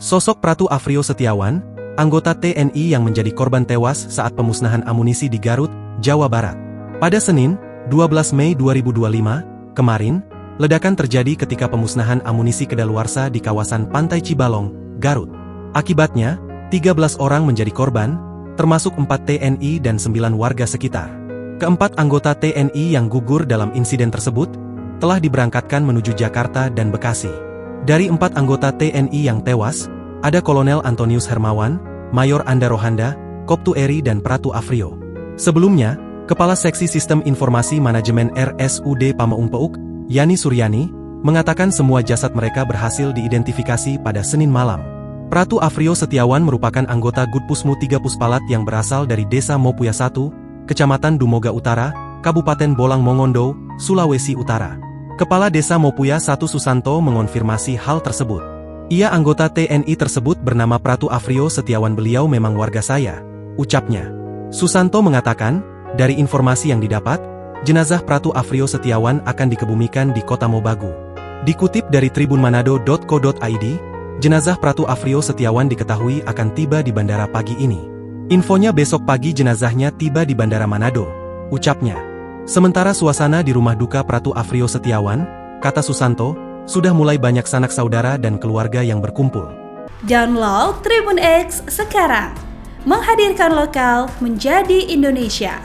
Sosok Pratu Afrio Setiawan, anggota TNI yang menjadi korban tewas saat pemusnahan amunisi di Garut, Jawa Barat. Pada Senin, 12 Mei 2025, kemarin, ledakan terjadi ketika pemusnahan amunisi kedaluarsa di kawasan Pantai Cibalong, Garut. Akibatnya, 13 orang menjadi korban, termasuk 4 TNI dan 9 warga sekitar. Keempat anggota TNI yang gugur dalam insiden tersebut, telah diberangkatkan menuju Jakarta dan Bekasi. Dari 4 anggota TNI yang tewas, ada Kolonel Antonius Hermawan, Mayor Anda Rohanda, Koptu Eri dan Pratu Afrio. Sebelumnya, Kepala Seksi Sistem Informasi Manajemen RSUD Pameung Peuk, Yani Suryani, mengatakan semua jasad mereka berhasil diidentifikasi pada Senin malam. Pratu Afrio Setiawan merupakan anggota Gutpusmu 3 Puspalat yang berasal dari Desa Mopuya 1, Kecamatan Dumoga Utara, Kabupaten Bolang Mongondo, Sulawesi Utara. Kepala Desa Mopuya 1 Susanto mengonfirmasi hal tersebut. Ia anggota TNI tersebut bernama Pratu Afrio Setiawan, beliau memang warga saya, ucapnya. Susanto mengatakan, dari informasi yang didapat, jenazah Pratu Afrio Setiawan akan dikebumikan di Kota Mobagu. Dikutip dari tribunmanado.co.id, jenazah Pratu Afrio Setiawan diketahui akan tiba di bandara pagi ini. Infonya besok pagi jenazahnya tiba di Bandara Manado, ucapnya. Sementara suasana di rumah duka Pratu Afrio Setiawan, kata Susanto, sudah mulai banyak sanak saudara dan keluarga yang berkumpul. Download Tribun X sekarang, menghadirkan lokal menjadi Indonesia.